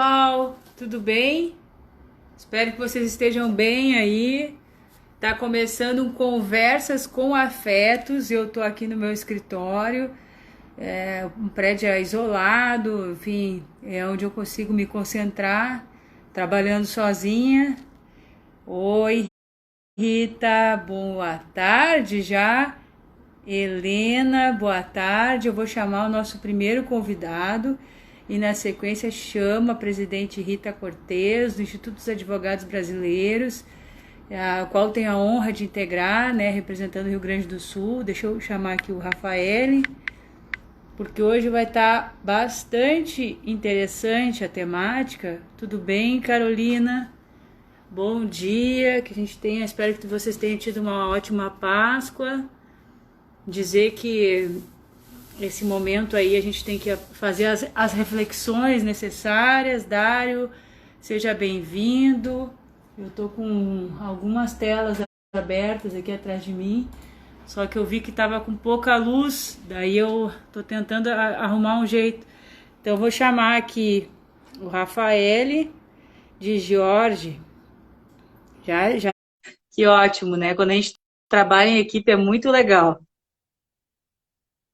Pessoal, tudo bem? Espero que vocês estejam bem aí. Tá começando um Conversas com Afetos. Eu tô aqui no meu escritório, um prédio isolado, enfim, é onde eu consigo me concentrar, trabalhando sozinha. Oi, Rita, boa tarde já. Helena, boa tarde. Eu vou chamar o nosso primeiro convidado e, na sequência, chama a presidente Rita Cortes, do Instituto dos Advogados Brasileiros, a qual tenho a honra de integrar, né, representando o Rio Grande do Sul. Deixa eu chamar aqui o Rafael, porque hoje vai estar bastante interessante a temática. Tudo bem, Carolina? Bom dia, que a gente tenha, espero que vocês tenham tido uma ótima Páscoa. Dizer que esse momento aí a gente tem que fazer as reflexões necessárias. Dário, seja bem-vindo. Eu tô com algumas telas abertas aqui atrás de mim, só que eu vi que estava com pouca luz, daí eu tô tentando arrumar um jeito. Então eu vou chamar aqui o Rafael de Jorge. Já. Que ótimo, né? Quando a gente trabalha em equipe é muito legal.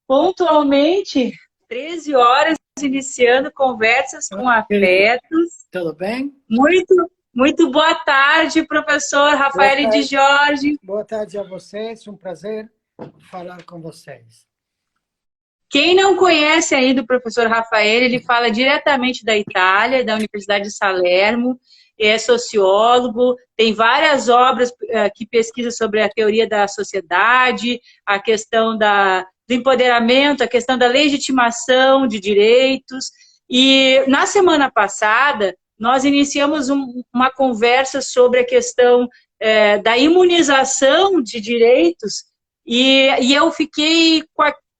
Pontualmente, 13 horas, iniciando conversas com Querida, afetos. tudo bem? Muito boa tarde, professor Boa Rafael de tarde. Jorge. Boa tarde a vocês. Um prazer falar com vocês. Quem não conhece ainda o professor Rafael, ele fala diretamente da Itália, da Universidade de Salerno, é sociólogo, tem várias obras que pesquisam sobre a teoria da sociedade, a questão do empoderamento, a questão da legitimação de direitos. E na semana passada, nós iniciamos uma conversa sobre a questão da imunização de direitos, e eu fiquei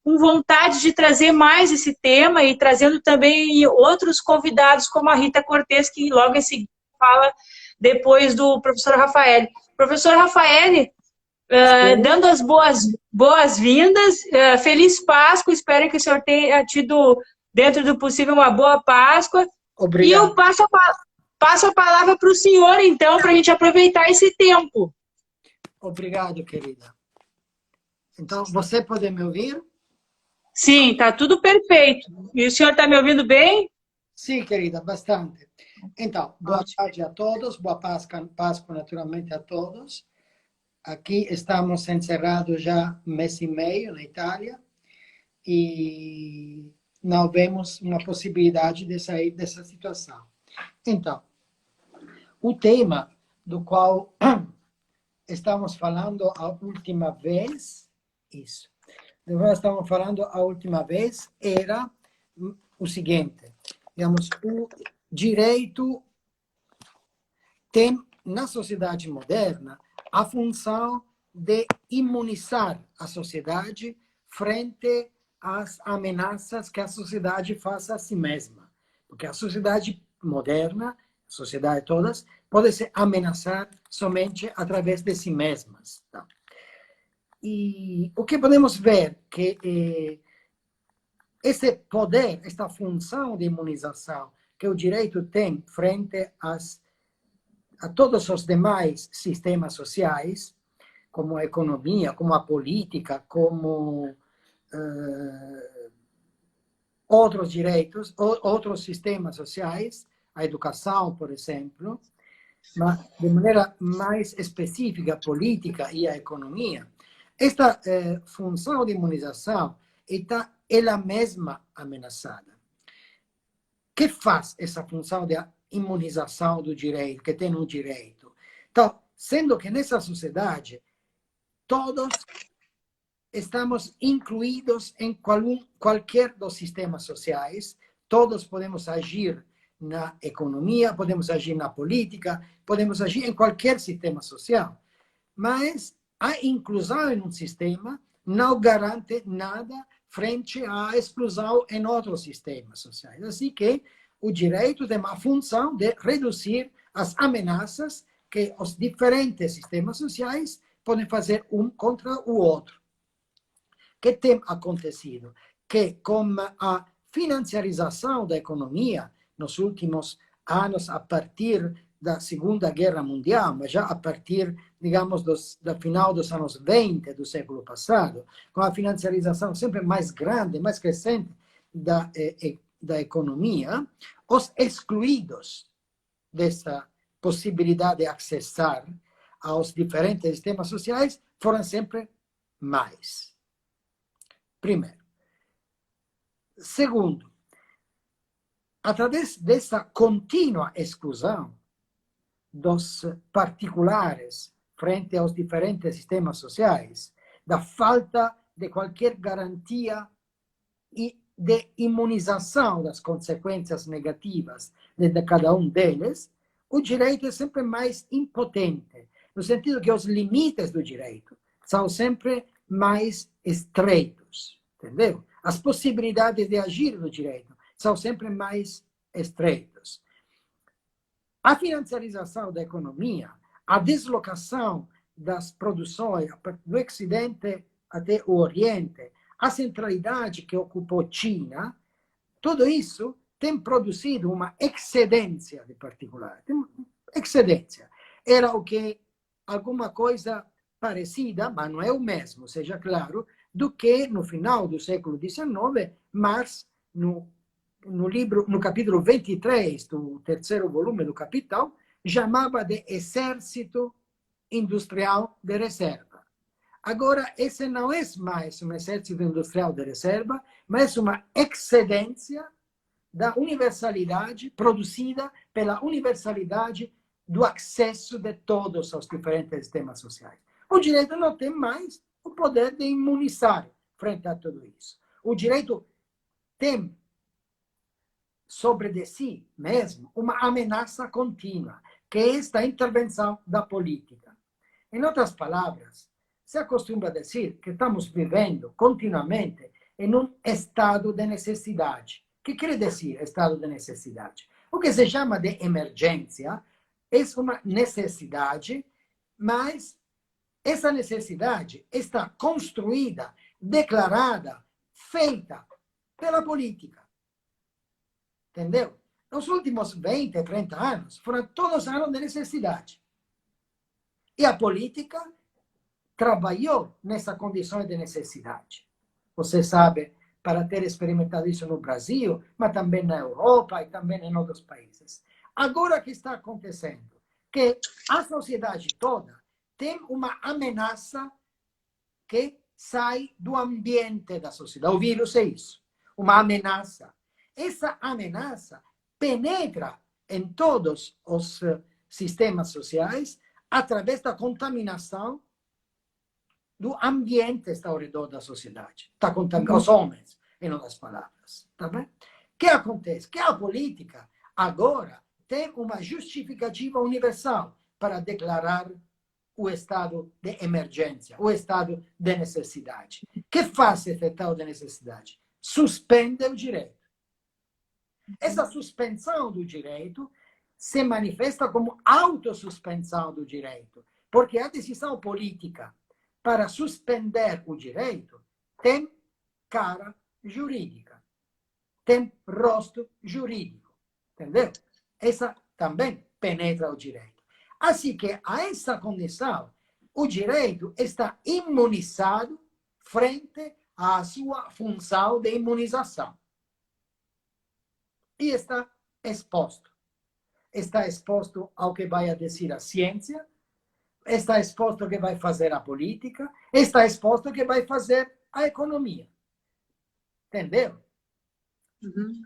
com vontade de trazer mais esse tema e trazendo também outros convidados, como a Rita Cortes, que logo em seguida fala depois do professor Rafael. Professor Rafael, Sim. dando as boas-vindas, feliz Páscoa, espero que o senhor tenha tido, dentro do possível, uma boa Páscoa. E eu Obrigado. passo a palavra para o senhor, então, para a gente aproveitar esse tempo. Obrigado, querida. Então, você pode me ouvir? Sim, está tudo perfeito. E o senhor está me ouvindo bem? Sim, querida, bastante. Então, boa Ótimo. tarde a todos. Boa Páscoa, naturalmente, a todos. Aqui estamos encerrados já um mês e meio na Itália e não vemos uma possibilidade de sair dessa situação. Então, o tema do qual estamos falando a última vez, isso. Nós estamos falando a última vez era o seguinte, digamos, o direito tem na sociedade moderna a função de imunizar a sociedade frente às ameaças que a sociedade faz a si mesma. Porque a sociedade moderna, a sociedade todas, pode se ameaçar somente através de si mesmas. Tá? E o que podemos ver que esse poder, esta função de imunização que o direito tem frente a todos os demais sistemas sociais, como a economia, como a política, como outros direitos, outros sistemas sociais, a educação, por exemplo, mas de maneira mais específica, a política e a economia, esta função de imunização está ela mesma ameaçada. O que faz essa função de imunização do direito, que tem um direito? Então, sendo que nessa sociedade, todos estamos incluídos em qualquer dos sistemas sociais, todos podemos agir na economia, podemos agir na política, podemos agir em qualquer sistema social. Mas a inclusão em um sistema não garante nada frente à exclusão em outros sistemas sociais. Assim que o direito tem a função de reduzir as ameaças que os diferentes sistemas sociais podem fazer um contra o outro. O que tem acontecido? Que com a financiarização da economia nos últimos anos a partir da Segunda Guerra Mundial, mas já a partir, digamos, do final dos anos 20 do século passado, com a financiarização sempre mais grande, mais crescente da economia, os excluídos dessa possibilidade de acessar aos diferentes sistemas sociais foram sempre mais. Primeiro. Segundo, através dessa contínua exclusão dos particulares frente aos diferentes sistemas sociais, da falta de qualquer garantia de imunização das consequências negativas de cada um deles, o direito é sempre mais impotente, no sentido que os limites do direito são sempre mais estreitos, entendeu? As possibilidades de agir do direito são sempre mais estreitas. A financiarização da economia, a deslocação das produções do Ocidente até o Oriente, a centralidade que ocupou a China, tudo isso tem produzido uma excedência de particular. Excedência. Era o que alguma coisa parecida, mas não é o mesmo, seja claro, do que no final do século XIX, Marx, no capítulo 23 do terceiro volume do Capital, chamava de exército industrial de reserva. Agora, esse não é mais um exército industrial de reserva, mas uma excedência da universalidade produzida pela universalidade do acesso de todos aos diferentes sistemas sociais. O direito não tem mais o poder de imunizar frente a tudo isso. O direito tem sobre de si mesmo uma ameaça contínua, que é esta intervenção da política. Em outras palavras, se acostuma dizer que estamos vivendo continuamente em um estado de necessidade. O que quer dizer estado de necessidade? O que se chama de emergência é uma necessidade, mas essa necessidade está construída, declarada, feita pela política. Entendeu? Nos últimos 20, 30 anos, foram todos anos de necessidade. E a política trabalhou nessa condição de necessidade. Você sabe, para ter experimentado isso no Brasil, mas também na Europa e também em outros países. Agora o que está acontecendo? Que a sociedade toda tem uma ameaça que sai do ambiente da sociedade. O vírus é isso, uma ameaça. Essa ameaça penetra em todos os sistemas sociais através da contaminação do ambiente que está ao redor da sociedade. Está contaminando os homens, em outras palavras. Tá bem? O que acontece? Que a política agora tem uma justificativa universal para declarar o estado de emergência, o estado de necessidade. O que faz esse estado de necessidade? Suspende o direito. Essa suspensão do direito se manifesta como autossuspensão do direito, porque a decisão política para suspender o direito tem cara jurídica, tem rosto jurídico, entendeu? Essa também penetra o direito. Assim que, a essa condição, o direito está imunizado frente à sua função de imunização. E está exposto. Está exposto ao que vai dizer a ciência, está exposto ao que vai fazer a política, está exposto ao que vai fazer a economia. Entendeu? Uhum.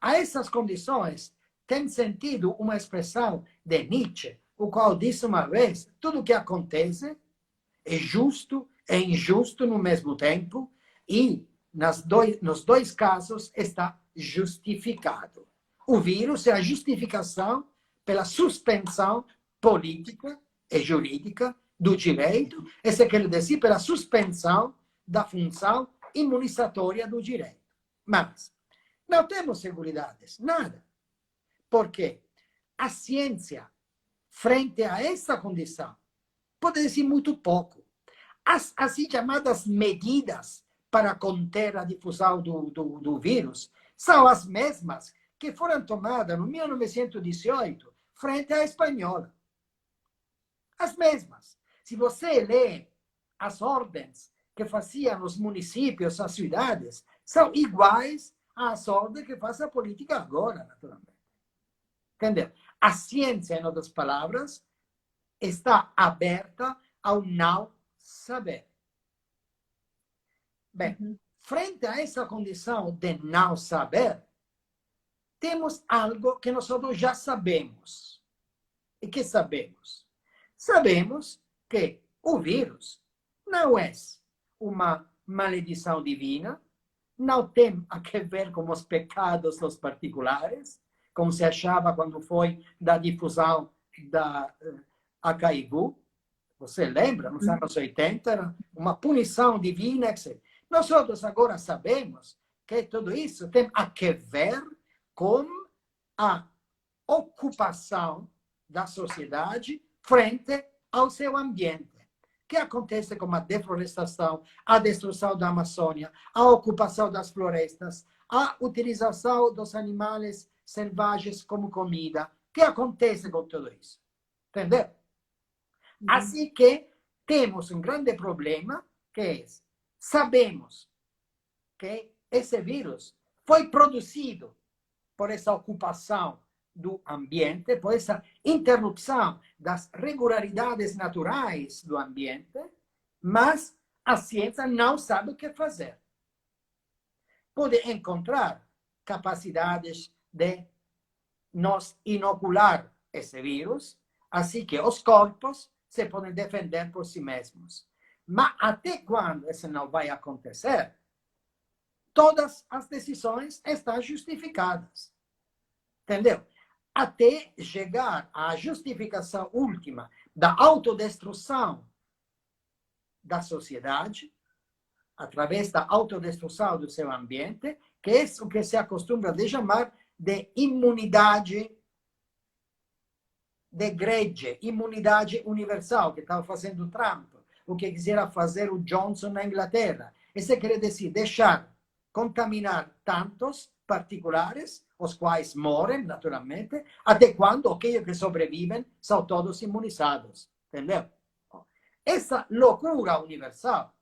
A essas condições, tem sentido uma expressão de Nietzsche, o qual disse uma vez: tudo o que acontece é justo e injusto no mesmo tempo, e nos dois casos está justificado. O vírus é a justificação pela suspensão política e jurídica do direito, esse quer dizer pela suspensão da função imunizatória do direito. Mas não temos seguridades, nada. Por quê? A ciência, frente a essa condição, pode dizer muito pouco. As assim chamadas medidas para conter a difusão do vírus são as mesmas que foram tomadas no 1918 frente à espanhola. As mesmas. Se você lê as ordens que faziam os municípios, as cidades, são iguais às ordens que faz a política agora, naturalmente. Entendeu? A ciência, em outras palavras, está aberta ao não saber. Bem, frente a essa condição de não saber, temos algo que nós já sabemos. E que sabemos? Sabemos que o vírus não é uma maledição divina, não tem a ver com os pecados dos particulares, como se achava quando foi da difusão da HIV. Você lembra? Nos anos 80, era uma punição divina, etc. Nós outros agora sabemos que tudo isso tem a ver com a ocupação da sociedade frente ao seu ambiente. O que acontece com a deflorestação, a destruição da Amazônia, a ocupação das florestas, a utilização dos animais selvagens como comida. O que acontece com tudo isso? Entendeu? Assim que temos um grande problema, que é sabemos que esse vírus foi produzido por essa ocupação do ambiente, por essa interrupção das regularidades naturais do ambiente, mas a ciência não sabe o que fazer. Pode encontrar capacidades de nos inocular esse vírus, assim que os corpos se podem defender por si mesmos. Mas até quando isso não vai acontecer, todas as decisões estão justificadas. Entendeu? Até chegar à justificação última da autodestruição da sociedade, através da autodestruição do seu ambiente, que é o que se acostuma a chamar de imunidade de gregge, imunidade universal, que estava fazendo Trump, o que quisera fazer o Johnson na Inglaterra. Isso quer dizer deixar contaminar tantos particulares, os quais morrem, naturalmente, até quando aqueles que sobrevivem são todos imunizados. Entendeu? Essa loucura universal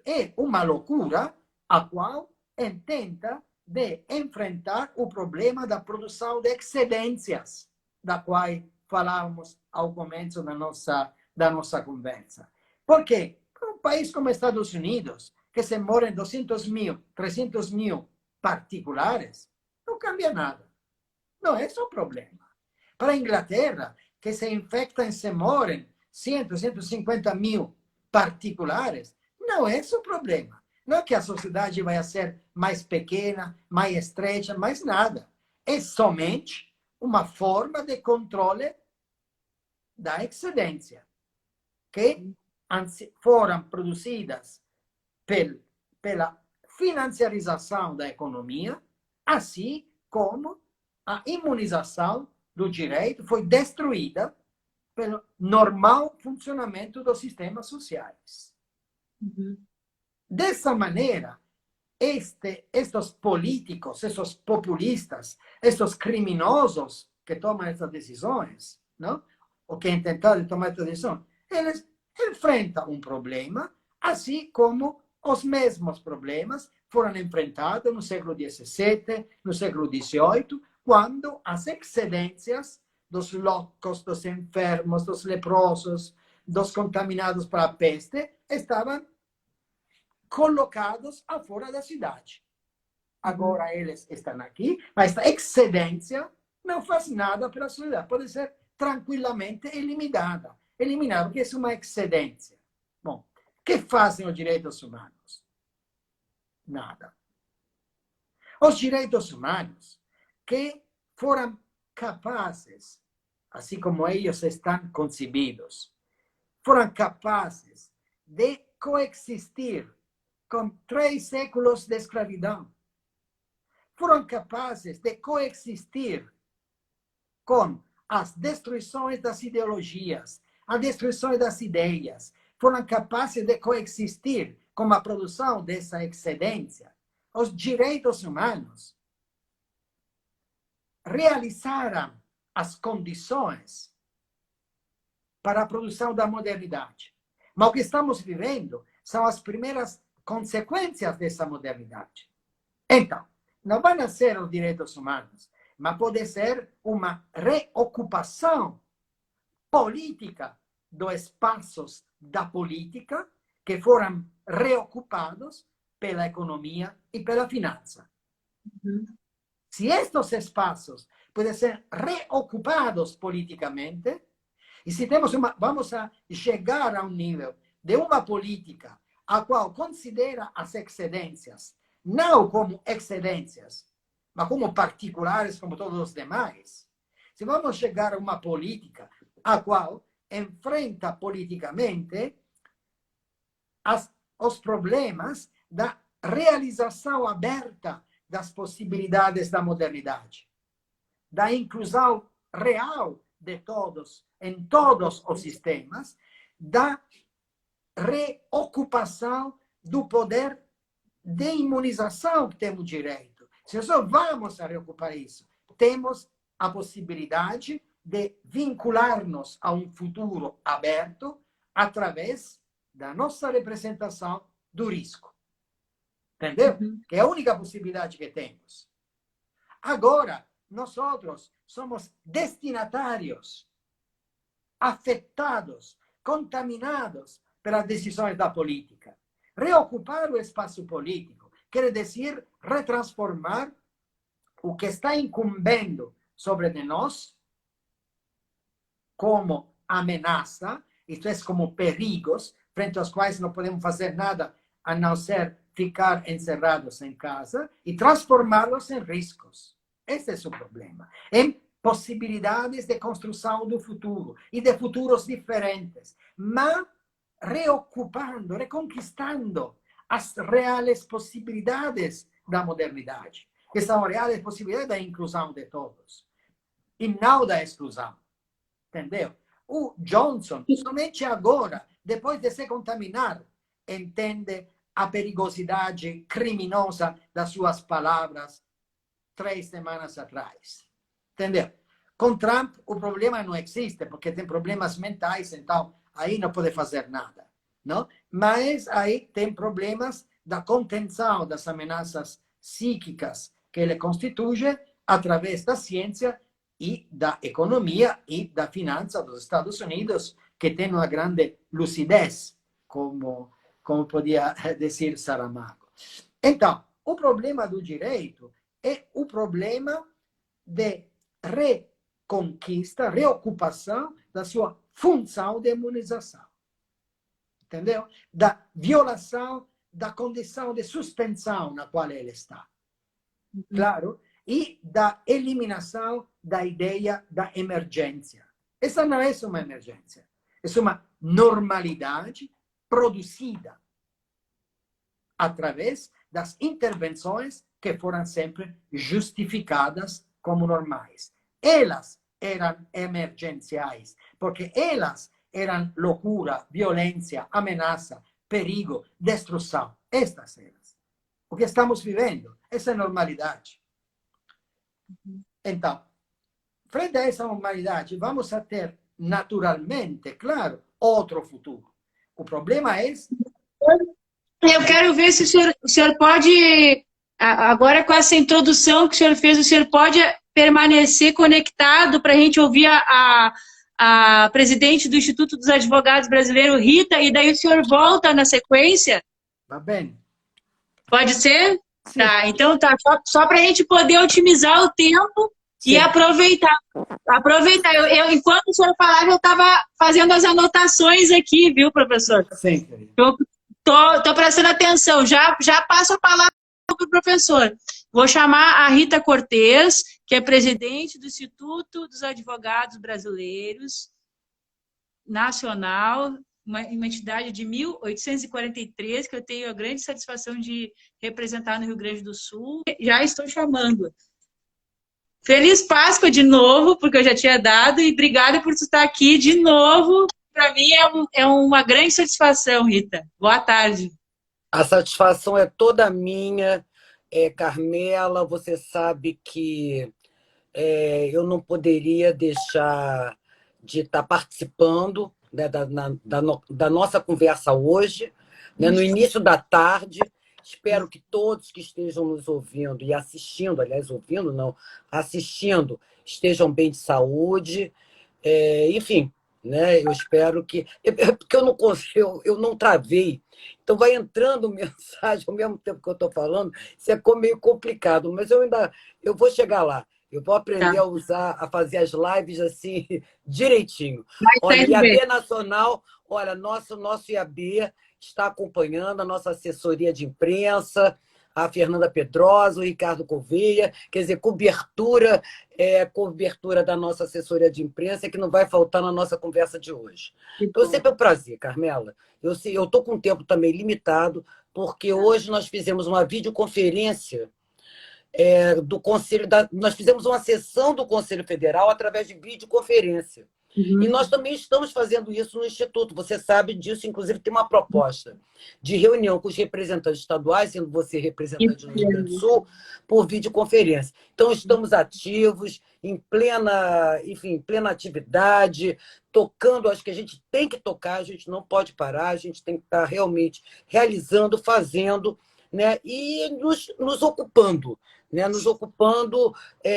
é uma loucura a qual intenta de enfrentar o problema da produção de excedências, da qual falávamos ao começo da nossa conversa. Por quê? Um país como Estados Unidos, que se morrem 200 mil, 300 mil particulares, não cambia nada. Não é esse o problema. Para a Inglaterra, que se infectam e se morrem 100, 150 mil particulares, não é esse o problema. Não é que a sociedade vai ser mais pequena, mais estreita, mais nada. É somente uma forma de controle da excedência, que foram produzidas pela financiarização da economia, assim como a imunização do direito foi destruída pelo normal funcionamento dos sistemas sociais. Dessa maneira, estes políticos, esses populistas, estes criminosos que tomam essas decisões, não? Ou que tentaram tomar essas decisões, eles enfrentam um problema, assim como os mesmos problemas foram enfrentados no século XVII, no século XVIII, quando as excedências dos loucos, dos enfermos, dos leprosos, dos contaminados para a peste, estavam colocados fora da cidade. Agora eles estão aqui, mas esta excedência não faz nada pela sociedade. Pode ser tranquilamente eliminada. Eliminada, porque é uma excedência. Bom, o que fazem os direitos humanos? Nada. Os direitos humanos que foram capazes, assim como eles estão concebidos, foram capazes de coexistir com 3 séculos de escravidão. Foram capazes de coexistir com as destruições das ideologias, a destruição das ideias. Foram capazes de coexistir com a produção dessa excedência. Os direitos humanos realizaram as condições para a produção da modernidade. Mas o que estamos vivendo são as primeiras consequências dessa modernidade. Então, não vão ser os direitos humanos, mas pode ser uma reocupação política dos espaços da política que foram reocupados pela economia e pela finança. Se estes espaços podem ser reocupados politicamente, e se temos vamos a chegar a um nível de uma política a qual considera as excedências não como excedências, mas como particulares como todos os demais, se vamos chegar a uma política a qual enfrenta politicamente os problemas da realização aberta das possibilidades da modernidade, da inclusão real de todos em todos os sistemas, da reocupação do poder de imunização que temos direito. Se nós vamos a reocupar isso, temos a possibilidade de vincular-nos a um futuro aberto através da nossa representação do risco. Entendeu? Que é a única possibilidade que temos. Agora, nós outros somos destinatários, afetados, contaminados pelas decisões da política. Reocupar o espaço político quer dizer retransformar o que está incumbendo sobre de nós como ameaça, isto é, como perigos, frente aos quais não podemos fazer nada a não ser ficar encerrados em casa e transformá-los em riscos. Esse é o problema. Em possibilidades de construção do futuro e de futuros diferentes, mas reocupando, reconquistando as reais possibilidades da modernidade, que são reais possibilidades da inclusão de todos e não da exclusão. Entendeu? O Johnson, somente agora, depois de se contaminar, entende a perigosidade criminosa das suas palavras 3 semanas atrás. Entendeu? Com Trump, o problema não existe, porque tem problemas mentais, então aí não pode fazer nada. Não? Mas aí tem problemas da contenção das ameaças psíquicas que ele constitui através da ciência e da economia e da finança dos Estados Unidos, que tem uma grande lucidez, como podia dizer Saramago. Então, o problema do direito é o problema de reconquista, reocupação da sua função de imunização. Entendeu? Da violação da condição de suspensão na qual ele está. Claro? E da eliminação da ideia da emergência. Essa não é uma emergência. É uma normalidade produzida através das intervenções que foram sempre justificadas como normais. Elas eram emergenciais, porque elas eram loucura, violência, ameaça, perigo, destruição. Estas elas. O que estamos vivendo, essa é a normalidade. Então, frente a essa normalidade, vamos a ter naturalmente, claro, outro futuro. O problema é... Eu quero ver se o senhor pode, agora com essa introdução que o senhor fez, o senhor pode permanecer conectado para a gente ouvir a presidente do Instituto dos Advogados Brasileiros, Rita, e daí o senhor volta na sequência? Tá bem. Pode ser? Sim. Tá, então tá, só para a gente poder otimizar o tempo. Sim. E aproveitar. Enquanto o senhor falava, eu estava fazendo as anotações aqui, viu, professor? Sim. Estou prestando atenção. Já passo a palavra para o professor. Vou chamar a Rita Cortez, que é presidente do Instituto dos Advogados Brasileiros Nacional, uma entidade de 1843, que eu tenho a grande satisfação de representar no Rio Grande do Sul. Já estou chamando. Feliz Páscoa de novo, porque eu já tinha dado, e obrigada por estar aqui de novo. Para mim é uma grande satisfação, Rita. Boa tarde. A satisfação é toda minha, Carmela. Você sabe que eu não poderia deixar de estar participando, né, da nossa conversa hoje, né, no início da tarde. Espero que todos que estejam nos ouvindo e assistindo, aliás, ouvindo não, assistindo, estejam bem de saúde. Enfim, né, eu espero que... Porque eu não consigo, eu não travei. Então, vai entrando mensagem ao mesmo tempo que eu estou falando, isso é meio complicado, mas eu vou chegar lá. Eu vou aprender Tá. a usar, a fazer as lives assim, direitinho. Mas tá Olha, indo bem. IAB Nacional, olha, nosso IAB está acompanhando a nossa assessoria de imprensa, a Fernanda Pedrosa, o Ricardo Gouveia, quer dizer, cobertura da nossa assessoria de imprensa, que não vai faltar na nossa conversa de hoje. Então, sempre é um prazer, Carmela. Eu estou com um tempo também limitado, porque hoje nós fizemos uma videoconferência do Conselho nós fizemos uma sessão do Conselho Federal através de videoconferência. E nós também estamos fazendo isso no Instituto. Você sabe disso, inclusive tem uma proposta de reunião com os representantes estaduais, sendo você representante do Rio Grande do Sul, por videoconferência. Então, estamos ativos, em plena, enfim, plena atividade, tocando. Acho que a gente tem que tocar, a gente não pode parar, a gente tem que estar realmente realizando, fazendo, né, e nos ocupando, né,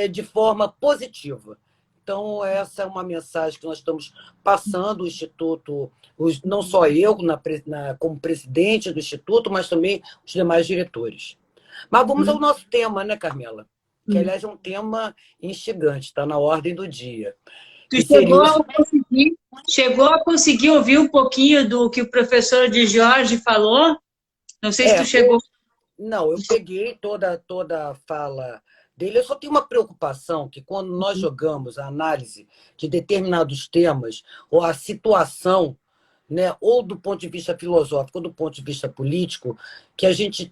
de forma positiva. Então, essa é uma mensagem que nós estamos passando, o Instituto, não só eu, como presidente do Instituto, mas também os demais diretores. Mas vamos ao nosso tema, né, Carmela? Que, aliás, é um tema instigante, está na ordem do dia. Tu Que seria chegou a conseguir ouvir um pouquinho do que o professor de Jorge falou? Não sei se tu chegou. Não, eu peguei toda a fala dele. Eu só tenho uma preocupação que quando nós jogamos a análise de determinados temas ou a situação, né, ou do ponto de vista filosófico ou do ponto de vista político, que a gente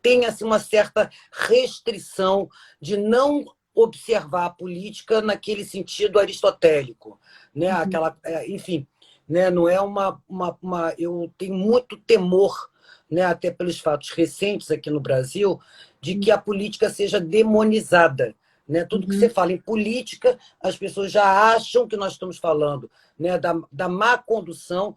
tem assim, uma certa restrição de não observar a política naquele sentido aristotélico, né? Enfim, né? Não é eu tenho muito temor, né, até pelos fatos recentes aqui no Brasil, de que a política seja demonizada. Né? Tudo que você fala em política, as pessoas já acham que nós estamos falando, né, da má condução,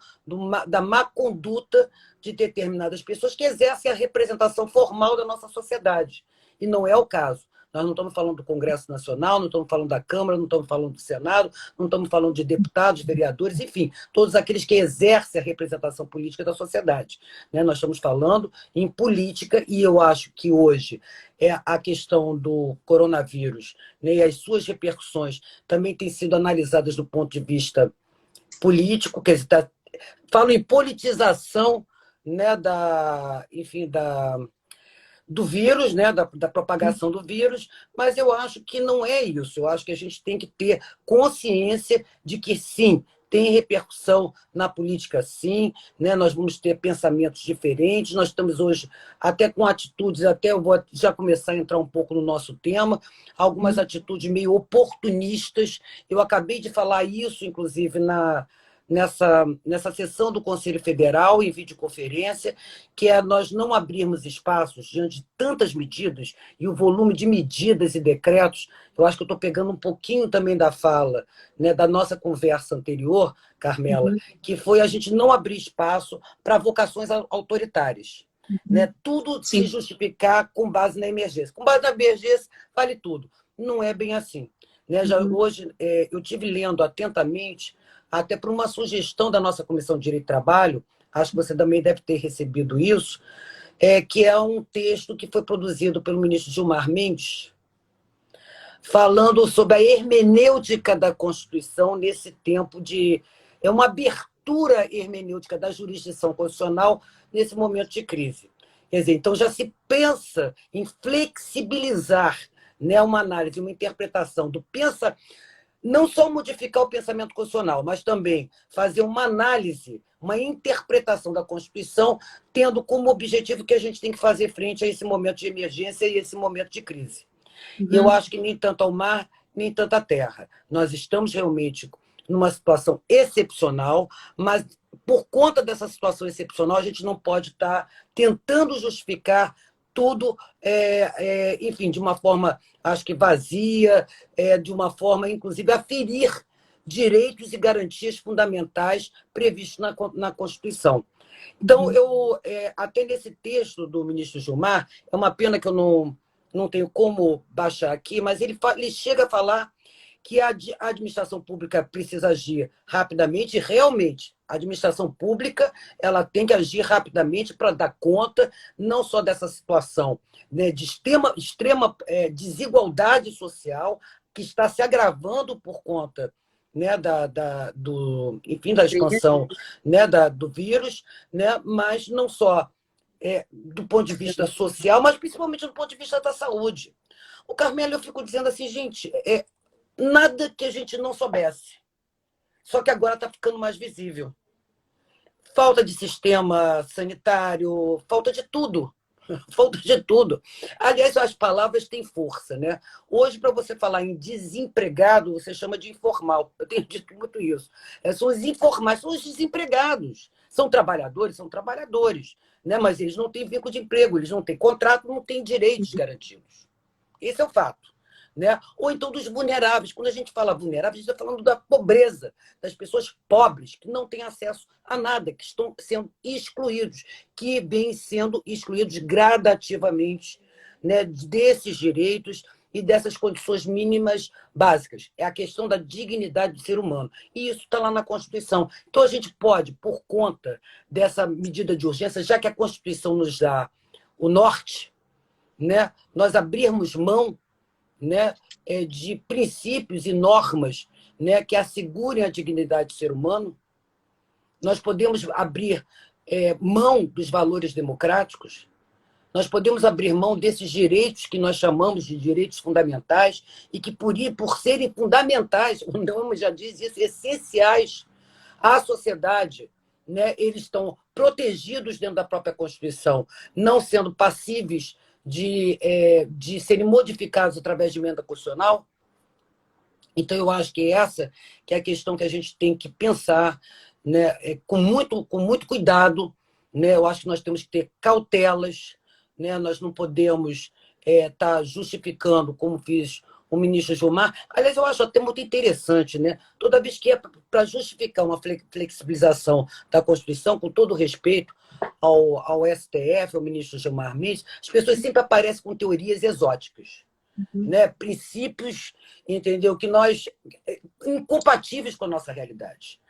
da má conduta de determinadas pessoas que exercem a representação formal da nossa sociedade. E não é o caso. Nós não estamos falando do Congresso Nacional, não estamos falando da Câmara, não estamos falando do Senado, não estamos falando de deputados, vereadores, enfim, todos aqueles que exercem a representação política da sociedade. Né? Nós estamos falando em política e eu acho que hoje a questão do coronavírus, né, e as suas repercussões também têm sido analisadas do ponto de vista político, quer dizer, falo em politização, né, enfim, do vírus, né, da propagação do vírus, mas eu acho que não é isso. Eu acho que a gente tem que ter consciência de que, sim, tem repercussão na política, sim, né? Nós vamos ter pensamentos diferentes, nós estamos hoje até com atitudes, até eu vou já começar a entrar um pouco no nosso tema, algumas atitudes meio oportunistas. Eu acabei de falar isso, inclusive, nessa sessão do Conselho Federal, em videoconferência, que é nós não abrirmos espaços diante de tantas medidas e o volume de medidas e decretos. Eu acho que eu estou pegando um pouquinho também da fala, né, da nossa conversa anterior, Carmela, que foi a gente não abrir espaço para vocações autoritárias. Né? Tudo se justificar com base na emergência. Com base na emergência, vale tudo. Não é bem assim. Né? Hoje, eu tive lendo atentamente até por uma sugestão da nossa Comissão de Direito e Trabalho, acho que você também deve ter recebido isso, que é um texto que foi produzido pelo ministro Gilmar Mendes, falando sobre a hermenêutica da Constituição nesse tempo é uma abertura hermenêutica da jurisdição constitucional nesse momento de crise. Quer dizer, então já se pensa em flexibilizar, né, uma análise, uma interpretação não só modificar o pensamento constitucional, mas também fazer uma análise, uma interpretação da Constituição, tendo como objetivo que a gente tem que fazer frente a esse momento de emergência e esse momento de crise. Eu acho que nem tanto ao mar, nem tanto à terra. Nós estamos realmente numa situação excepcional, mas por conta dessa situação excepcional, a gente não pode estar tentando justificar tudo, enfim, de uma forma, acho que vazia, de uma forma, inclusive, a ferir direitos e garantias fundamentais previstos na Constituição. Então, até nesse texto do ministro Gilmar, é uma pena que eu não tenho como baixar aqui, mas ele chega a falar que a administração pública precisa agir rapidamente, e realmente, a administração pública ela tem que agir rapidamente para dar conta não só dessa situação, né, de extrema desigualdade social que está se agravando por conta, né, enfim, da expansão, né, do vírus, né, mas não só do ponto de vista social, mas principalmente do ponto de vista da saúde. O Carmelo, eu fico dizendo assim, gente, nada que a gente não soubesse, só que agora está ficando mais visível. Falta de sistema sanitário, falta de tudo. Falta de tudo. Aliás, as palavras têm força, né? Hoje, para você falar em desempregado, você chama de informal. Eu tenho dito muito isso. São os informais, são os desempregados. São trabalhadores, né? Mas eles não têm vínculo de emprego, eles não têm contrato, não têm direitos garantidos. Esse é o fato. Né? Ou então dos vulneráveis. Quando a gente fala vulnerável, a gente está falando da pobreza, das pessoas pobres, que não têm acesso a nada, que estão sendo excluídos, que vêm sendo excluídos gradativamente, né, desses direitos e dessas condições mínimas básicas. É a questão da dignidade do ser humano. E isso está lá na Constituição. Então, a gente pode, por conta dessa medida de urgência, já que a Constituição nos dá o norte, né, nós abrirmos mão, né, de princípios e normas, né, que assegurem a dignidade do ser humano. Nós podemos abrir mão dos valores democráticos, nós podemos abrir mão desses direitos que nós chamamos de direitos fundamentais e que, por serem fundamentais, o nome já diz isso, essenciais à sociedade, né, eles estão protegidos dentro da própria Constituição, não sendo passíveis de serem modificados através de emenda constitucional. Então, eu acho que essa que é a questão que a gente tem que pensar, né, com muito cuidado. Né? Eu acho que nós temos que ter cautelas, né? Nós não podemos estar justificando, como fiz o ministro Gilmar. Aliás, eu acho até muito interessante, né? Toda vez que é para justificar uma flexibilização da Constituição, com todo respeito ao STF, ao ministro Gilmar Mendes, as pessoas sempre aparecem com teorias exóticas, né? Princípios, entendeu? Que incompatíveis com a nossa realidade.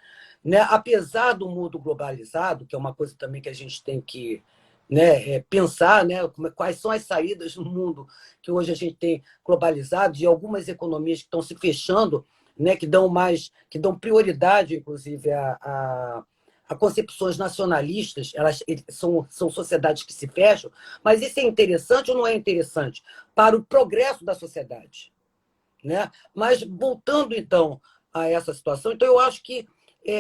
Né? Apesar do mundo globalizado, que é uma coisa também que a gente tem que, né, pensar, né, quais são as saídas no mundo que hoje a gente tem globalizado, de algumas economias que estão se fechando, né, que dão prioridade, inclusive, a concepções nacionalistas. Elas são sociedades que se fecham, mas isso é interessante ou não é interessante para o progresso da sociedade, né? Mas voltando então a essa situação, então eu acho que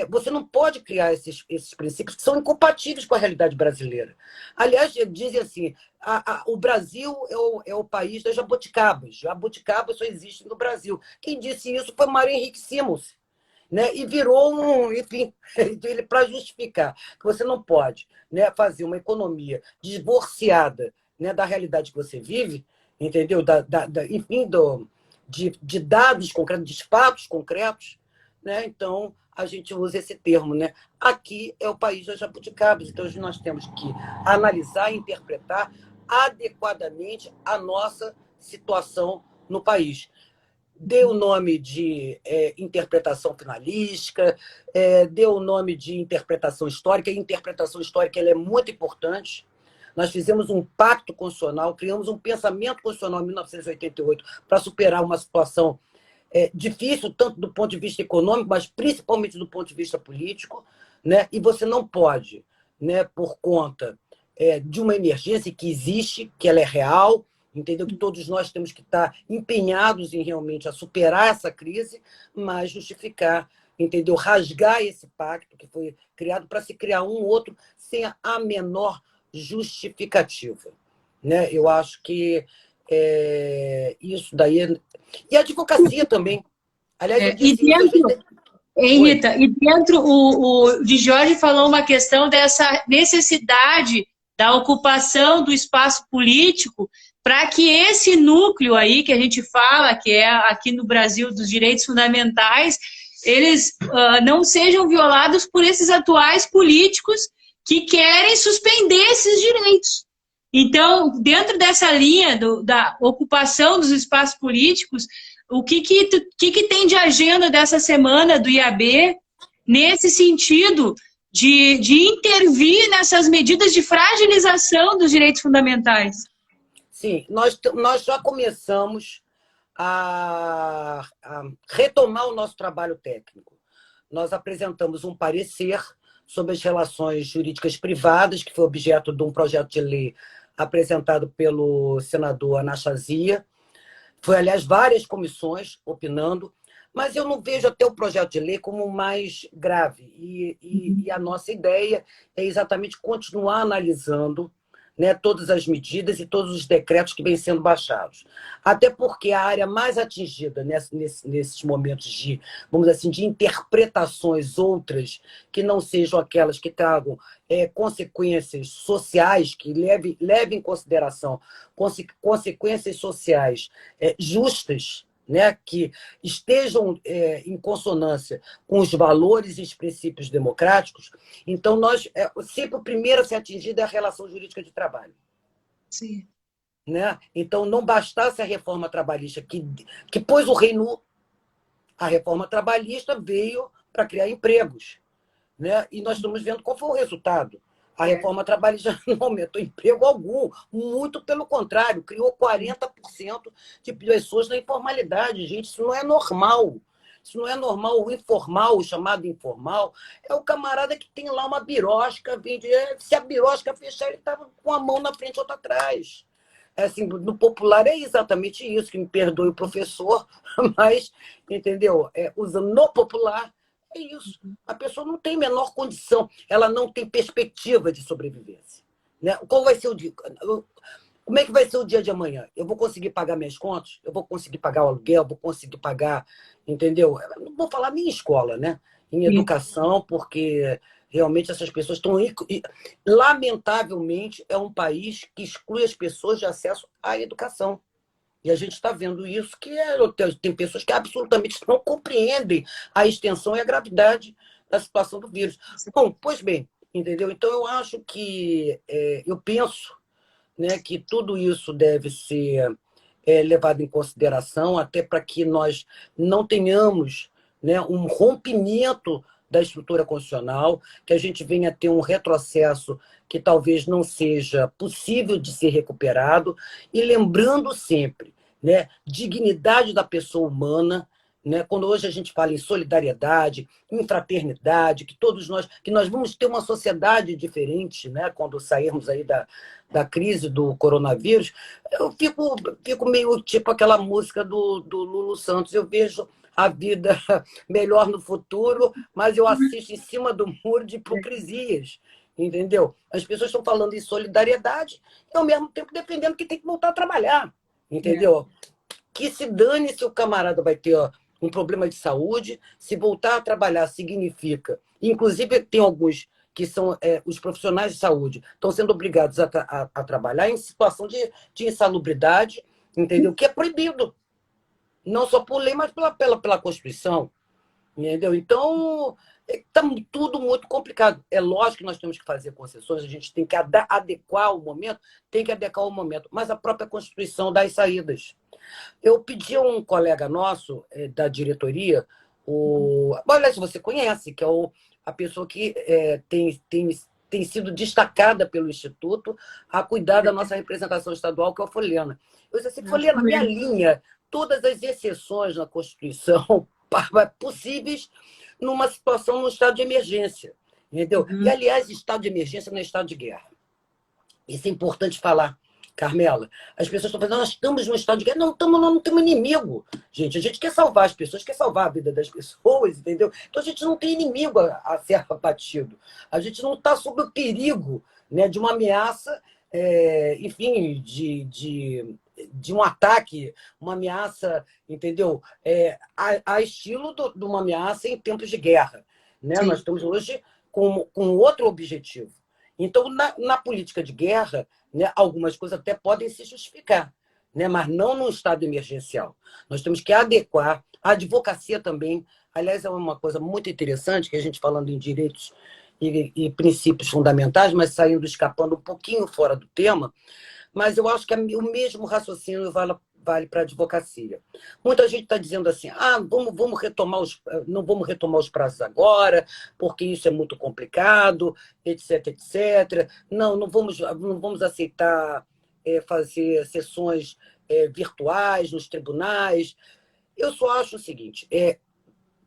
você não pode criar esses princípios que são incompatíveis com a realidade brasileira. Aliás, dizem assim, o Brasil é o país das jabuticabas. Jabuticabas só existem no Brasil. Quem disse isso foi Mário Henrique Simons. Né? E virou enfim, para justificar que você não pode, né, fazer uma economia divorciada, né, da realidade que você vive, entendeu? Enfim, de dados concretos, de fatos concretos, né? Então, a gente usa esse termo, né? Aqui é o país das jabuticabas, então nós temos que analisar e interpretar adequadamente a nossa situação no país. Deu o nome de interpretação finalística, deu o nome de interpretação histórica, e a interpretação histórica ela é muito importante. Nós fizemos um pacto constitucional, criamos um pensamento constitucional em 1988 para superar uma situação difícil, tanto do ponto de vista econômico, mas principalmente do ponto de vista político, né? E você não pode, né, por conta de uma emergência que existe, que ela é real, entendeu? Que todos nós temos que estar empenhados em realmente a superar essa crise, mas justificar, entendeu? Rasgar esse pacto que foi criado para se criar um outro sem a menor justificativa, né? Eu acho que isso daí... E a advocacia também. Aliás, eu disse Rita, e dentro o de Jorge falou uma questão dessa necessidade da ocupação do espaço político, para que esse núcleo aí que a gente fala, que é aqui no Brasil dos direitos fundamentais, eles não sejam violados por esses atuais políticos que querem suspender esses direitos. Então, dentro dessa linha da ocupação dos espaços políticos, o que tem de agenda dessa semana do IAB nesse sentido de intervir nessas medidas de fragilização dos direitos fundamentais? Sim, nós já começamos a retomar o nosso trabalho técnico. Nós apresentamos um parecer sobre as relações jurídicas privadas, que foi objeto de um projeto de lei apresentado pelo senador Anastasia. Foi, aliás, várias comissões opinando, mas eu não vejo até o projeto de lei como mais grave. E a nossa ideia é exatamente continuar analisando, né, todas as medidas e todos os decretos que vêm sendo baixados. Até porque a área mais atingida nesses momentos de, vamos dizer assim, de interpretações outras que não sejam aquelas que tragam consequências sociais, que levem em consideração consequências sociais justas, né, que estejam em consonância com os valores e os princípios democráticos. Então, sempre o primeiro a ser atingido é a relação jurídica de trabalho. Sim. Né? Então, não bastasse a reforma trabalhista que pôs o rei nu, a reforma trabalhista veio para criar empregos. Né? E nós estamos vendo qual foi o resultado. A reforma trabalhista não aumentou emprego algum, muito pelo contrário, criou 40% de pessoas na informalidade. Gente, isso não é normal. Isso não é normal. O informal, o chamado informal, é o camarada que tem lá uma birosca, vende. Se a birosca fechar, ele estava com a mão na frente e outra atrás. Assim, no popular é exatamente isso, que me perdoe o professor, mas, entendeu? Usando no popular, é isso. A pessoa não tem menor condição, ela não tem perspectiva de sobrevivência. Né? Qual vai ser o dia? Como é que vai ser o dia de amanhã? Eu vou conseguir pagar minhas contas? Eu vou conseguir pagar o aluguel? Vou conseguir pagar, entendeu? Eu não vou falar minha escola, né? Em educação, porque realmente essas pessoas estão... Lamentavelmente, é um país que exclui as pessoas de acesso à educação. E a gente está vendo isso, que tem pessoas que absolutamente não compreendem a extensão e a gravidade da situação do vírus. Bom, pois bem, entendeu? Então, eu acho que... eu penso, né, que tudo isso deve ser levado em consideração, até para que nós não tenhamos, né, um rompimento da estrutura constitucional, que a gente venha a ter um retrocesso que talvez não seja possível de ser recuperado, e lembrando sempre, né, dignidade da pessoa humana, né, quando hoje a gente fala em solidariedade, em fraternidade, que nós vamos ter uma sociedade diferente, né, quando sairmos aí da crise do coronavírus, eu fico meio tipo aquela música do Lulu Santos, eu vejo a vida melhor no futuro, mas eu assisto em cima do muro de hipocrisias, entendeu? As pessoas estão falando em solidariedade e, ao mesmo tempo, defendendo que tem que voltar a trabalhar, entendeu? Que se dane se o camarada vai ter um problema de saúde, se voltar a trabalhar significa... Inclusive, tem alguns que são os profissionais de saúde, estão sendo obrigados a trabalhar em situação de insalubridade, entendeu? Que é proibido. Não só por lei, mas pela Constituição. Entendeu? Então, está tudo muito complicado. É lógico que nós temos que fazer concessões, a gente tem que adequar o momento, mas a própria Constituição dá as saídas. Eu pedi a um colega nosso da diretoria, olha, se você conhece, que é a pessoa que tem sido destacada pelo Instituto a cuidar da nossa representação estadual, que é a Folhena. Eu disse assim, Folhena, minha linha, todas as exceções na Constituição possíveis numa situação, num estado de emergência. Entendeu? E, aliás, estado de emergência não é estado de guerra. Isso é importante falar, Carmela. As pessoas estão falando, nós estamos num estado de guerra. Nós não temos inimigo. Gente, a gente quer salvar as pessoas, quer salvar a vida das pessoas, entendeu? Então, a gente não tem inimigo a ser abatido. A gente não está sob o perigo, né, de uma ameaça, enfim, de um ataque, uma ameaça, entendeu? A estilo de uma ameaça em tempos de guerra. Né? Nós estamos hoje com outro objetivo. Então, na política de guerra, né, algumas coisas até podem se justificar, né, mas não no estado emergencial. Nós temos que adequar a advocacia também. Aliás, é uma coisa muito interessante, que a gente falando em direitos e princípios fundamentais, mas saindo, escapando um pouquinho fora do tema, mas eu acho que o mesmo raciocínio vale para a advocacia. Muita gente está dizendo assim, vamos retomar não vamos retomar os prazos agora, porque isso é muito complicado, etc, etc. Não vamos aceitar fazer sessões virtuais nos tribunais. Eu só acho o seguinte,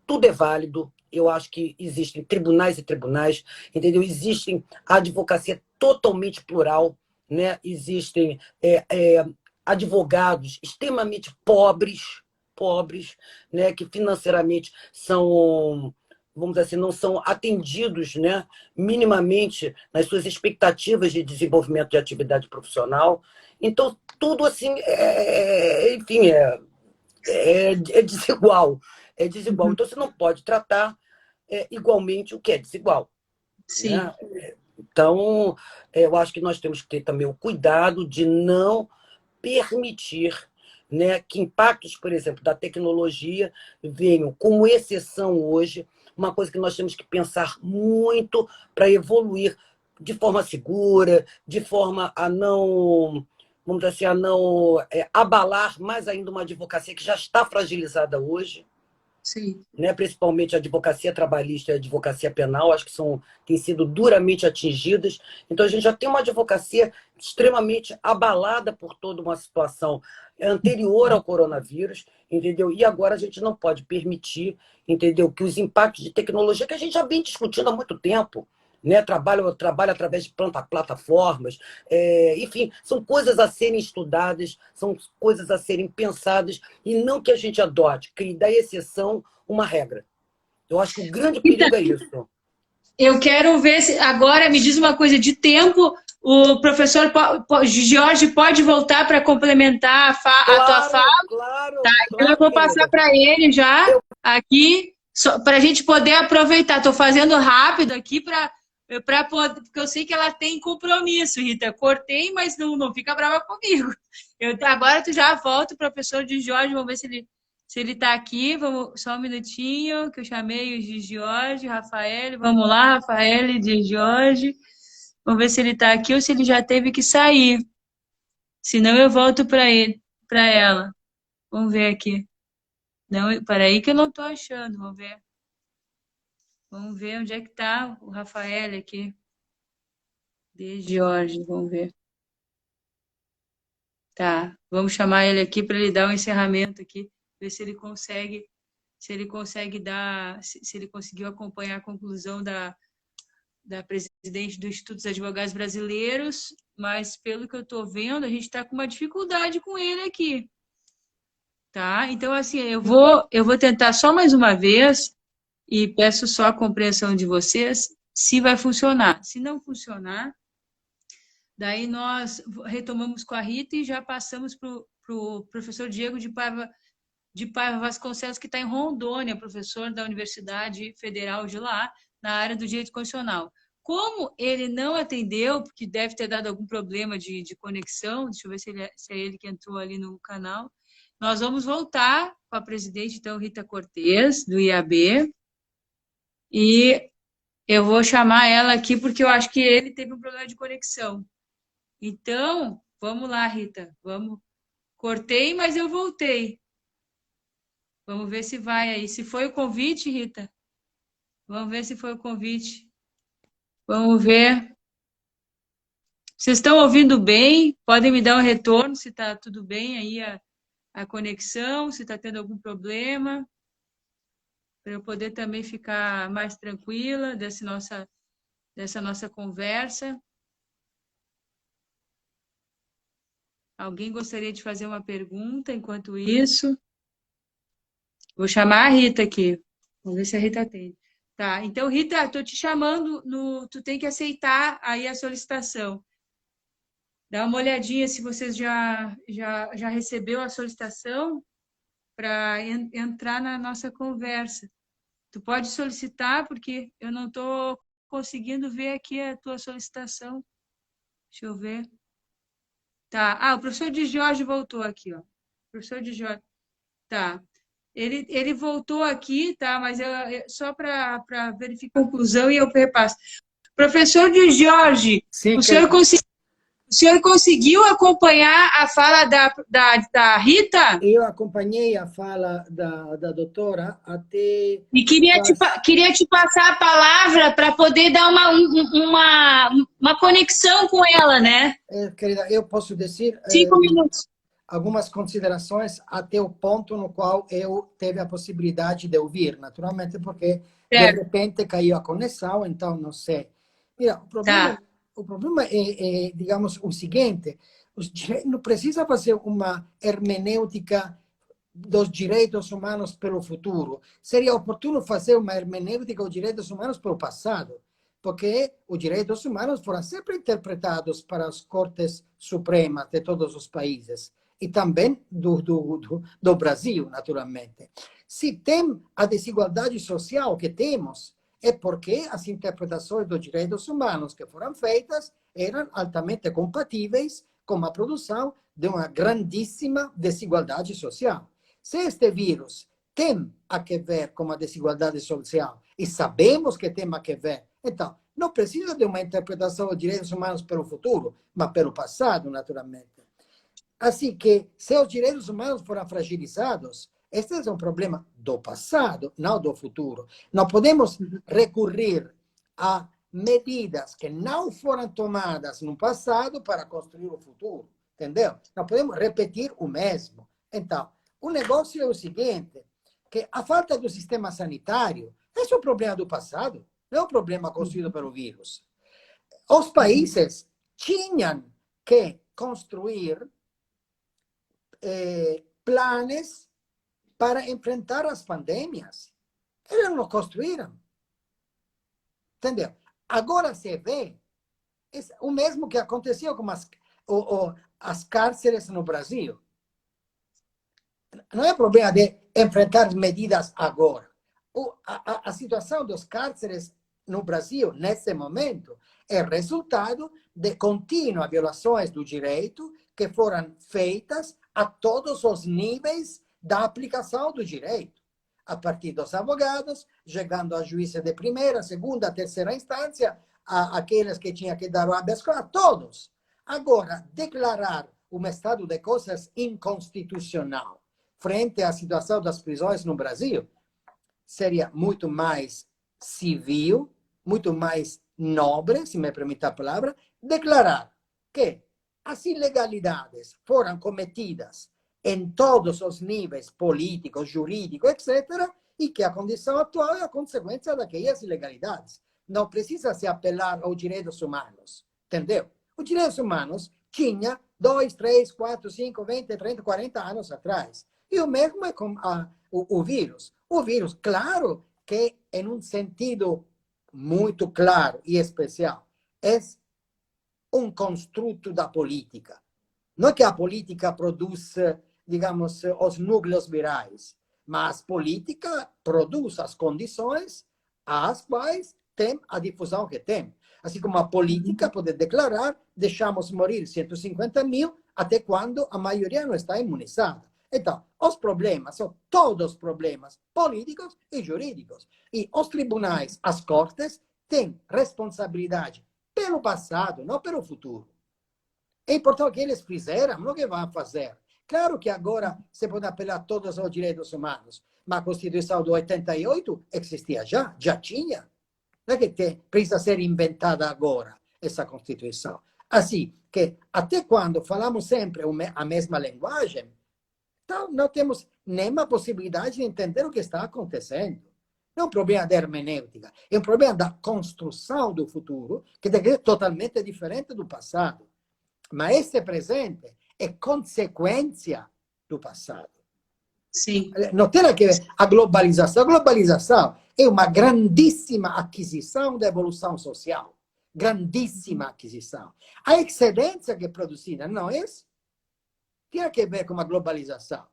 tudo é válido. Eu acho que existem tribunais e tribunais, entendeu? Existem a advocacia totalmente plural, né? Existem advogados extremamente pobres, né? Que financeiramente são, vamos dizer assim, não são atendidos, né? Minimamente nas suas expectativas de desenvolvimento de atividade profissional. Então, tudo assim, enfim, é desigual. É desigual. Então, você não pode tratar igualmente o que é desigual. Sim. Né? Então, eu acho que nós temos que ter também o cuidado de não permitir, né, que impactos, por exemplo, da tecnologia venham como exceção hoje, uma coisa que nós temos que pensar muito para evoluir de forma segura, de forma a não, vamos dizer assim, a não abalar mais ainda uma advocacia que já está fragilizada hoje, Sim. né? Principalmente a advocacia trabalhista e a advocacia penal, acho que têm sido duramente atingidas. Então, a gente já tem uma advocacia extremamente abalada por toda uma situação anterior ao coronavírus, entendeu? E agora a gente não pode permitir, entendeu, que os impactos de tecnologia, que a gente já vem discutindo há muito tempo, né? Trabalho através de plataformas, enfim, são coisas a serem estudadas, são coisas a serem pensadas, e não que a gente adote, crie da exceção uma regra. Eu acho que o grande Então, perigo é isso. eu quero ver se agora me diz uma coisa de tempo. O professor Jorge pode voltar para complementar a tua fala. Claro, Eu claro, vou passar querida. para ele já Eu, aqui, para a gente poder aproveitar. Estou fazendo rápido aqui porque eu sei que ela tem compromisso, Rita. Cortei, mas não fica brava comigo. Agora tu já volta, o professor de Jorge, vamos ver se ele está aqui. Vamos, só um minutinho, que eu chamei o de Jorge, Rafael. Vamos lá, Rafael de Jorge. Vamos ver se ele está aqui ou se ele já teve que sair. Senão eu volto para ela. Vamos ver aqui. Não, peraí que eu não tô achando. Vamos ver. Vamos ver onde é que tá o Rafael aqui. De Jorge, vamos ver. Tá, vamos chamar ele aqui para ele dar um encerramento aqui, ver se ele consegue dar, se ele conseguiu acompanhar a conclusão da presidente do Instituto dos Advogados Brasileiros, mas pelo que eu estou vendo, a gente está com uma dificuldade com ele aqui. Tá? Então, assim, eu vou tentar só mais uma vez e peço só a compreensão de vocês se vai funcionar. Se não funcionar, daí nós retomamos com a Rita e já passamos para o professor Diego de Paiva Vasconcelos, que está em Rondônia, professor da Universidade Federal de lá, na área do direito constitucional. Como ele não atendeu, porque deve ter dado algum problema de conexão, deixa eu ver se é ele que entrou ali no canal, nós vamos voltar com a presidente, então, Rita Cortes, do IAB, e eu vou chamar ela aqui porque eu acho que ele teve um problema de conexão. Então, vamos lá, Rita. Vamos. Cortei, mas eu voltei. Vamos ver se vai aí. Se foi o convite, Rita. Vamos ver se foi o convite. Vamos ver. Vocês estão ouvindo bem? Podem me dar um retorno se está tudo bem aí a conexão, se está tendo algum problema, para eu poder também ficar mais tranquila dessa nossa conversa. Alguém gostaria de fazer uma pergunta enquanto isso? Vou chamar a Rita aqui. Vamos ver se a Rita atende. Tá, então, Rita, estou te chamando, tu tem que aceitar aí a solicitação. Dá uma olhadinha se você já recebeu a solicitação para entrar na nossa conversa. Tu pode solicitar, porque eu não estou conseguindo ver aqui a tua solicitação. Deixa eu ver. Tá. Ah, o professor de Jorge voltou aqui, ó. Professor de Jorge. Tá. Ele voltou aqui, tá? Mas só para verificar a conclusão e eu repasso. Professor de Jorge, Sim, o senhor conseguiu acompanhar a fala da Rita? eu acompanhei a fala da doutora até... E queria te passar a palavra para poder dar uma conexão com ela, né? Querida, eu posso dizer 5 minutos. algumas considerações até o ponto no qual eu tive a possibilidade de ouvir, naturalmente, porque de repente caiu a conexão, então não sei. Mira, o problema é, digamos, o seguinte: não precisa fazer uma hermenêutica dos direitos humanos pelo futuro. Seria oportuno fazer uma hermenêutica dos direitos humanos pelo passado, porque os direitos humanos foram sempre interpretados para as cortes supremas de todos os países, e também do Brasil, naturalmente. Se tem a desigualdade social que temos, é porque as interpretações dos direitos humanos que foram feitas eram altamente compatíveis com a produção de uma grandíssima desigualdade social. Se este vírus tem a que ver com a desigualdade social, e sabemos que tem a que ver, então, não precisa de uma interpretação dos direitos humanos pelo futuro, mas pelo passado, naturalmente. Assim que, se os direitos humanos foram fragilizados, este é um problema do passado, não do futuro. Não podemos recorrer a medidas que não foram tomadas no passado para construir o futuro, entendeu? Não podemos repetir o mesmo. Então, o negócio é o seguinte, que a falta do sistema sanitário é um problema do passado, não é um problema construído pelo vírus. Os países tinham que construir planos para enfrentar as pandemias. Eles não construíram. Entendeu? Agora se vê o mesmo que aconteceu com as cárceres no Brasil. Não é problema de enfrentar medidas agora. A situação dos cárceres no Brasil, nesse momento, é resultado de contínuas violações do direito que foram feitas a todos os níveis da aplicação do direito, a partir dos advogados, chegando a juízes de primeira, segunda, terceira instância, aqueles que tinham que dar o habeas corpus, todos. Agora, declarar um estado de coisas inconstitucional frente à situação das prisões no Brasil seria muito mais civil, muito mais nobre, se me permite a palavra, declarar que as ilegalidades foram cometidas em todos os níveis políticos, jurídicos, etc., e que a condição atual é a consequência daquelas ilegalidades. Não precisa se apelar aos direitos humanos, entendeu? Os direitos humanos tinha 2, 3, 4, 5, 20, 30, 40 anos atrás. E o mesmo é com o vírus. O vírus, claro que em um sentido muito claro e especial, é um construto da política. Não é que a política produz, digamos, os núcleos virais, mas a política produz as condições às quais tem a difusão que tem. Assim como a política pode declarar, deixamos morrer 150 mil até quando a maioria não está imunizada. Então, os problemas são todos problemas políticos e jurídicos. E os tribunais, as cortes, têm responsabilidade pelo passado, não pelo futuro. É importante que eles fizeram, não que vão fazer. Claro que agora se pode apelar a todos os direitos humanos, mas a Constituição de 88 existia já tinha. Não é que precisa ser inventada agora, essa Constituição. Assim que, até quando falamos sempre a mesma linguagem, então não temos nenhuma possibilidade de entender o que está acontecendo. Não é um problema da hermenêutica, é um problema da construção do futuro, que tem que ser totalmente diferente do passado. Mas esse presente é consequência do passado. Sim. Não tem que ver a globalização. A globalização é uma grandíssima aquisição da evolução social. Grandíssima aquisição. A excelência que é produzida não é isso? Tem a ver com a globalização.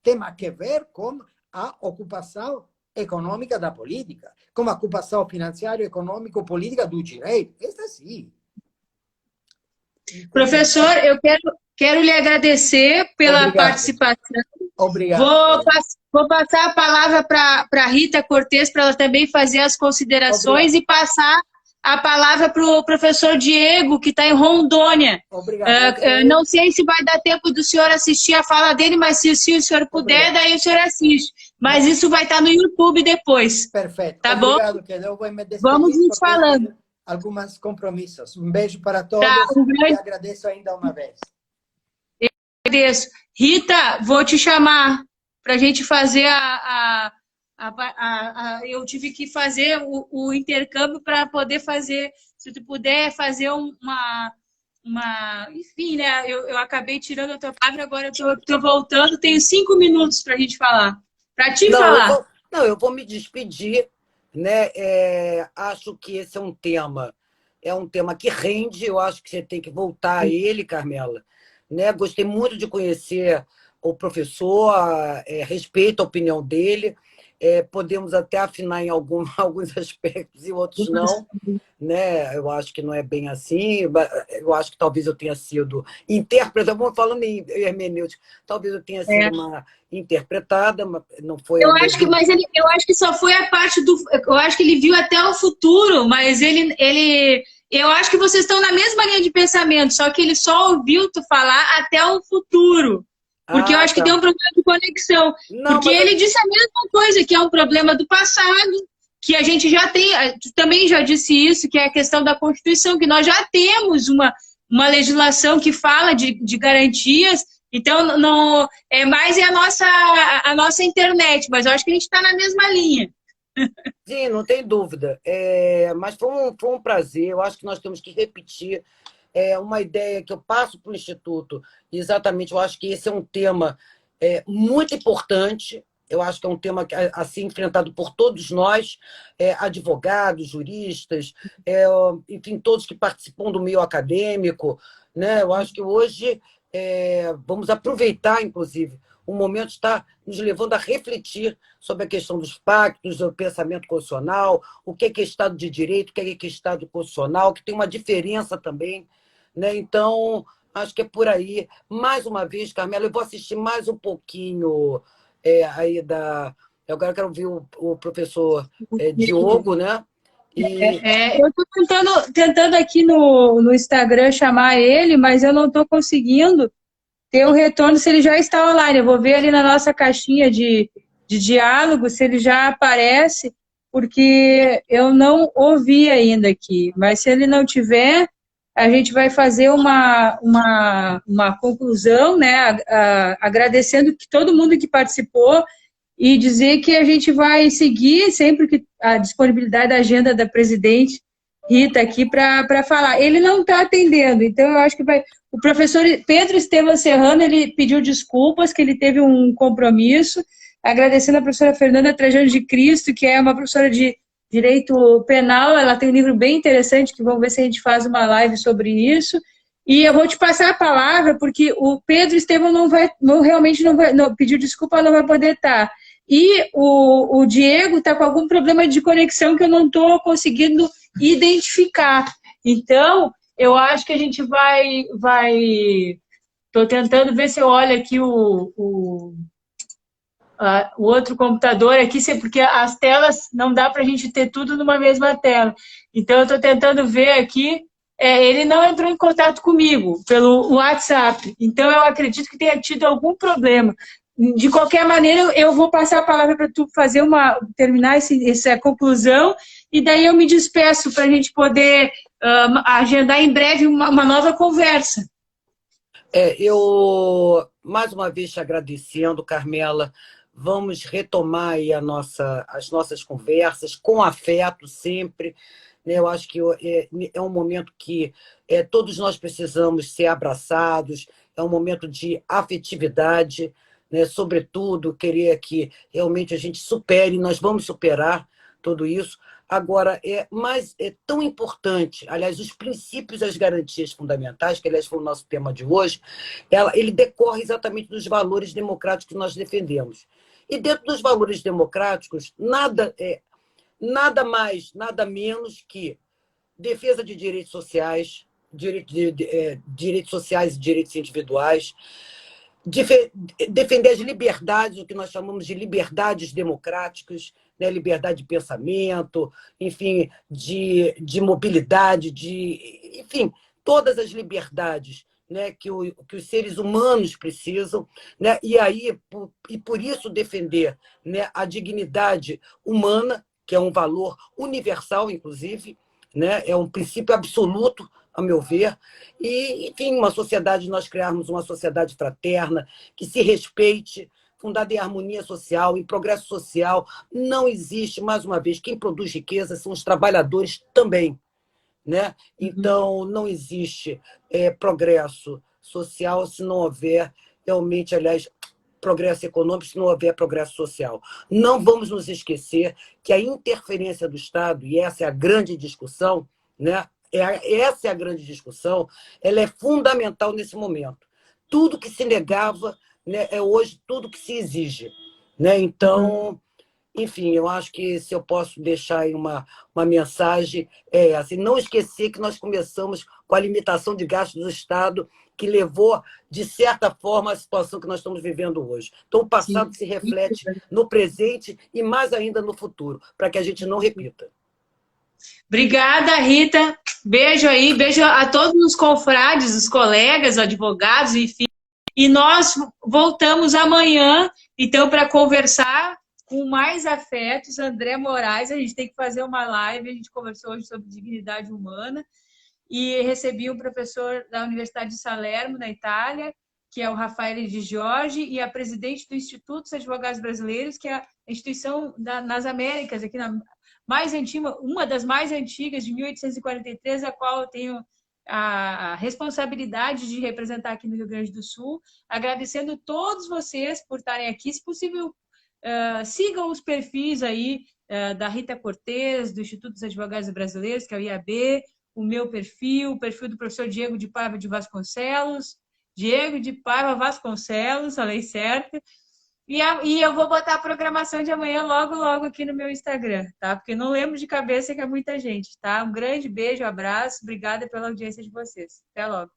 Tem a ver com a ocupação econômica da política, como a ocupação financeira, econômico-política do direito. Esta sim. Professor, eu quero lhe agradecer pela Obrigado. participação. Obrigado. Vou passar a palavra para a Rita Cortes, para ela também fazer as considerações. Obrigado. E passar a palavra para o professor Diego, que está em Rondônia. Obrigado. Não sei se vai dar tempo do senhor assistir a fala dele, mas se o senhor puder, obrigado, daí o senhor assiste. Mas isso vai estar no YouTube depois. Perfeito. Tá obrigado, bom? Que eu vou me despedir. Vamos nos falando. Alguns compromissos. Um beijo para todos. Tá, E agradeço ainda uma vez. Eu agradeço. Rita, vou te chamar para a gente fazer eu tive que fazer o intercâmbio para poder fazer, se tu puder fazer enfim, né? Eu acabei tirando a tua palavra, agora eu tô voltando, tenho 5 minutos para a gente falar. Para te falar. Eu vou me despedir, né? Acho que esse é um tema que rende, eu acho que você tem que voltar a ele, Carmela. Né? Gostei muito de conhecer o professor, respeito a opinião dele, podemos até afinar em alguns aspectos e outros não, né? Eu acho que não é bem assim, eu acho que talvez eu tenha sido interpretada, falando em hermenêutica, talvez eu tenha sido uma interpretada, mas não foi... Eu acho que só foi a parte do... Eu acho que ele viu até o futuro, mas eu acho que vocês estão na mesma linha de pensamento, só que ele só ouviu tu falar até o futuro. Porque eu acho que tem um problema de conexão. Porque ele disse a mesma coisa, que é um problema do passado, que a gente já tem, também já disse isso, que é a questão da Constituição, que nós já temos uma legislação que fala de garantias, então não é mais a nossa internet, mas eu acho que a gente está na mesma linha. Sim, não tem dúvida. Mas foi um prazer, eu acho que nós temos que repetir uma ideia que eu passo para o Instituto. Exatamente, eu acho que esse é um tema muito importante. Eu acho que é um tema assim enfrentado por todos nós, advogados, juristas, enfim, todos que participam do meio acadêmico, né? Eu acho que hoje vamos aproveitar, inclusive, o momento está nos levando a refletir sobre a questão dos pactos, do pensamento constitucional, o que é Estado de Direito, o que é Estado constitucional, que tem uma diferença também, né? Então, acho que é por aí. Mais uma vez, Carmela, eu vou assistir mais um pouquinho aí da... Eu agora quero ouvir o professor Diogo, né? Eu estou tentando aqui no Instagram chamar ele, mas eu não estou conseguindo ter o retorno se ele já está online. Eu vou ver ali na nossa caixinha de diálogo se ele já aparece, porque eu não ouvi ainda aqui. Mas se ele não tiver, a gente vai fazer uma conclusão, né, agradecendo que todo mundo que participou e dizer que a gente vai seguir sempre que a disponibilidade da agenda da presidente Rita aqui para falar. Ele não está atendendo, então eu acho que vai... O professor Pedro Estevam Serrano, ele pediu desculpas, que ele teve um compromisso, agradecendo a professora Fernanda Trajano de Cristo, que é uma professora de Direito Penal, ela tem um livro bem interessante, que vamos ver se a gente faz uma live sobre isso, e eu vou te passar a palavra, porque o Pedro Estevam realmente não vai, pediu desculpa, não vai poder estar. E o Diego está com algum problema de conexão que eu não estou conseguindo identificar. Então, eu acho que a gente vai... Estou tentando ver se eu olho aqui o outro computador aqui, porque as telas não dá para a gente ter tudo numa mesma tela. Então, eu estou tentando ver aqui. Ele não entrou em contato comigo pelo WhatsApp. Então, eu acredito que tenha tido algum problema. De qualquer maneira, eu vou passar a palavra para tu terminar essa conclusão, e daí eu me despeço para a gente poder agendar em breve uma nova conversa. Eu, mais uma vez, te agradecendo, Carmela. Vamos retomar aí as nossas conversas com afeto sempre. Eu acho que é um momento que todos nós precisamos ser abraçados, é um momento de afetividade, né? Sobretudo, querer que realmente a gente supere, nós vamos superar tudo isso. Agora, mas é tão importante, aliás, os princípios e as garantias fundamentais, que aliás foi o nosso tema de hoje, ele decorre exatamente dos valores democráticos que nós defendemos. E dentro dos valores democráticos, nada mais, nada menos que defesa de direitos sociais, direitos sociais e direitos individuais, defender as liberdades, o que nós chamamos de liberdades democráticas, né? Liberdade de pensamento, enfim, de mobilidade, enfim, todas as liberdades, né, que os seres humanos precisam, né? E por isso defender, né, a dignidade humana, que é um valor universal, inclusive, né? É um princípio absoluto, a meu ver, e, enfim, nós criarmos uma sociedade fraterna, que se respeite, fundada em harmonia social, em progresso social. Não existe, mais uma vez, quem produz riqueza são os trabalhadores também, né? Então, não existe progresso social se não houver realmente, aliás, progresso econômico se não houver progresso social. Não vamos nos esquecer que a interferência do Estado, e essa é a grande discussão, né? Essa é a grande discussão, ela é fundamental nesse momento. Tudo que se negava, né, é hoje tudo que se exige, né? Então, enfim, eu acho que se eu posso deixar aí uma mensagem, é assim, não esquecer que nós começamos com a limitação de gastos do Estado, que levou, de certa forma, à situação que nós estamos vivendo hoje. Então, o passado se reflete no presente e mais ainda no futuro, para que a gente não repita. Obrigada, Rita. Beijo aí, beijo a todos os confrades, os colegas, advogados, enfim. E nós voltamos amanhã, então, para conversar com mais afetos. André Moraes, a gente tem que fazer uma live, a gente conversou hoje sobre dignidade humana, e recebi um professor da Universidade de Salerno, na Itália, que é o Rafael de Jorge, e a presidente do Instituto dos Advogados Brasileiros, que é a instituição nas Américas, aqui mais antiga, uma das mais antigas, de 1843, a qual eu tenho a responsabilidade de representar aqui no Rio Grande do Sul, agradecendo todos vocês por estarem aqui. Se possível, sigam os perfis aí da Rita Cortez, do Instituto dos Advogados Brasileiros, que é o IAB, o meu perfil, o perfil do professor Diego de Paiva de Vasconcelos, falei certo. E eu vou botar a programação de amanhã logo, logo aqui no meu Instagram, tá? Porque não lembro de cabeça que é muita gente, tá? Um grande beijo, abraço, obrigada pela audiência de vocês. Até logo.